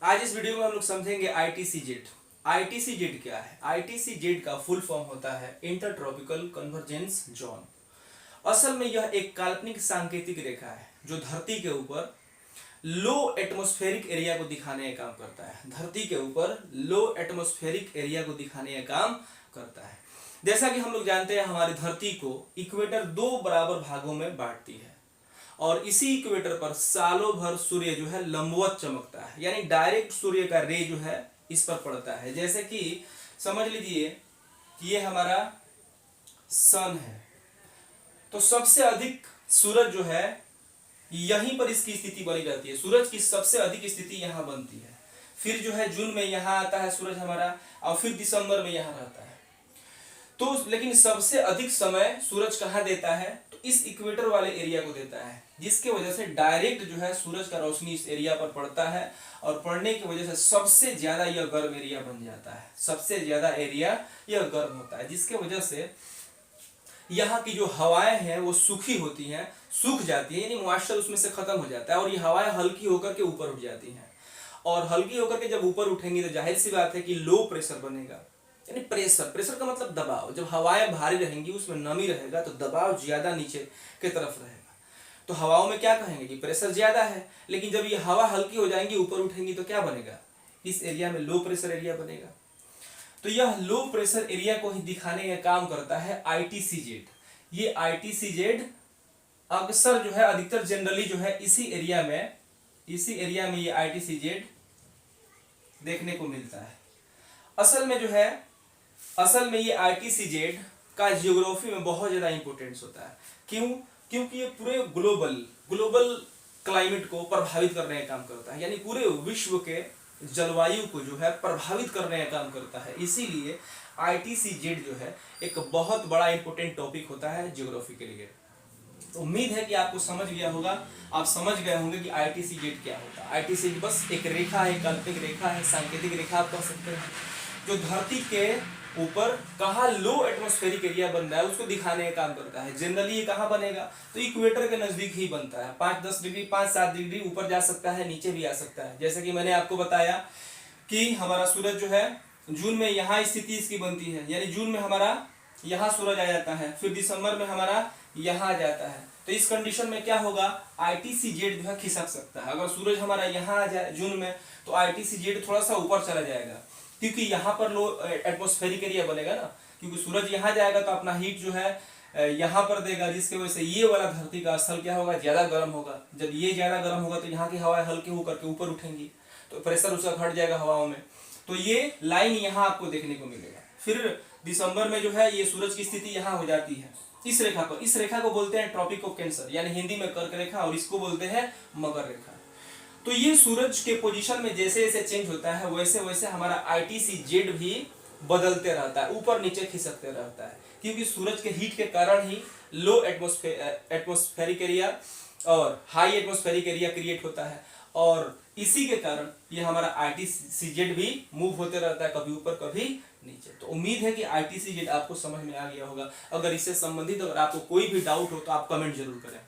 आज इस वीडियो में हम लोग समझेंगे आईटीसीजेड। आईटीसीजेड क्या है? आईटीसीजेड का फुल फॉर्म होता है इंटर ट्रॉपिकल कन्वर्जेंस जोन। असल में यह एक काल्पनिक सांकेतिक रेखा है जो धरती के ऊपर लो एटमॉस्फेरिक एरिया को दिखाने का काम करता है। धरती के ऊपर लो एटमॉस्फेरिक एरिया को दिखाने का काम करता है। जैसा कि हम लोग जानते हैं, हमारी धरती को इक्वेटर दो बराबर भागों में बांटती है और इसी इक्वेटर पर सालों भर सूर्य जो है लंबवत चमकता है, यानी डायरेक्ट सूर्य का रे जो है इस पर पड़ता है। जैसे कि समझ लीजिए कि ये हमारा सन है, तो सबसे अधिक सूरज जो है यहीं पर इसकी स्थिति बनी रहती है। सूरज की सबसे अधिक स्थिति यहाँ बनती है, फिर जो है जून में यहाँ आता है सूरज हमारा, और फिर दिसंबर में यहाँ रहता है। तो लेकिन सबसे अधिक समय सूरज कहाँ देता है? तो इस इक्वेटर वाले एरिया को देता है, जिसके वजह से डायरेक्ट जो है सूरज का रोशनी इस एरिया पर पड़ता है और पड़ने की वजह से सबसे ज्यादा यह गर्म एरिया बन जाता है। सबसे ज्यादा एरिया यह गर्म होता है, जिसके वजह से यहाँ की जो हवाएं हैं वो सूखी होती हैं, सूख जाती है, यानी मॉइस्चर उसमें से खत्म हो जाता है और ये हवाएं हल्की होकर के ऊपर उठ जाती हैं। और हल्की होकर के जब ऊपर उठेंगी तो जाहिर सी बात है कि लो प्रेशर बनेगा, यानी प्रेशर का मतलब दबाव। जब हवाएं भारी रहेंगी, उसमें नमी रहेगा, तो दबाव ज्यादा नीचे की तरफ रहेगा। तो हवाओं में क्या कहेंगे कि प्रेशर ज्यादा है, लेकिन जब ये हवा हल्की हो जाएंगी, ऊपर उठेंगी, तो क्या बनेगा? इस एरिया में लो प्रेशर एरिया बनेगा। तो यह लो प्रेशर एरिया को ही दिखाने का काम करता है आईटीसीजेड। ये आईटीसीजेड अक्सर जो है, अधिकतर जनरली जो है इसी एरिया में ये आईटीसीजेड देखने को मिलता है। असल में ये आईटीसीजेड का जियोग्राफी में बहुत ज्यादा इंपॉर्टेंस होता है। क्यों? क्योंकि ये पूरे ग्लोबल क्लाइमेट को प्रभावित करने का काम करता है, यानी पूरे विश्व के जलवायु को जो है प्रभावित करने का काम करता है। इसीलिए आईटीसीजेड जो है एक बहुत बड़ा इंपॉर्टेंट टॉपिक होता है ज्योग्राफी के लिए। तो उम्मीद है कि आपको समझ गया होगा, आप समझ गए होंगे कि आईटीसीजेड क्या होता है। आईटीसीजेड बस एक रेखा है, काल्पनिक रेखा है, सांकेतिक रेखा आप कह सकते हैं, जो धरती के ऊपर कहाँ लो एटमॉस्फेरिक एरिया बन रहा है उसको दिखाने का काम करता है। जनरली ये कहाँ बनेगा? तो इक्वेटर के नजदीक ही बनता है। 5-10 डिग्री, 5-7 डिग्री ऊपर जा सकता है, नीचे भी आ सकता है। जैसे कि मैंने आपको बताया कि हमारा सूरज जो है जून में यहाँ स्थिति इसकी बनती है, यानी जून में हमारा यहाँ सूरज आ जाता है, फिर दिसंबर में हमारा यहाँ आ जाता है। तो इस कंडीशन में क्या होगा? आईटीसीजेड जो है खिसक सकता है। अगर सूरज हमारा यहाँ आ जाए जून में, तो आईटीसीजेड थोड़ा सा ऊपर चला जाएगा, क्योंकि यहाँ पर लो एटमॉस्फेरिक एरिया बनेगा ना, क्योंकि सूरज यहाँ जाएगा तो अपना हीट जो है यहाँ पर देगा, जिसकी वजह से ये वाला धरती का स्थल क्या होगा? ज्यादा गर्म होगा। जब ये ज्यादा गर्म होगा तो यहाँ की हवाएं हल्की होकर के ऊपर उठेंगी, तो प्रेशर उसका घट जाएगा हवाओं में। तो ये लाइन यहाँ आपको देखने को मिलेगा। फिर दिसंबर में जो है ये सूरज की स्थिति यहाँ हो जाती है इस रेखा पर। इस रेखा को बोलते हैं ट्रॉपिक ऑफ कैंसर, यानी हिंदी में कर्क रेखा, और इसको बोलते हैं मकर रेखा। तो ये सूरज के पोजीशन में जैसे जैसे चेंज होता है, वैसे वैसे हमारा आईटीसीजेड भी बदलते रहता है, ऊपर नीचे खिसकते रहता है, क्योंकि सूरज के हीट के कारण ही लो एटमॉस्फेरिक एरिया और हाई एटमॉस्फेरिक एरिया क्रिएट होता है, और इसी के कारण ये हमारा आईटीसीजेड भी मूव होते रहता है, कभी ऊपर कभी नीचे। तो उम्मीद है कि आईटीसीजेड आपको समझ में आ गया होगा। अगर इससे संबंधित अगर आपको कोई भी डाउट हो तो आप कमेंट जरूर करें।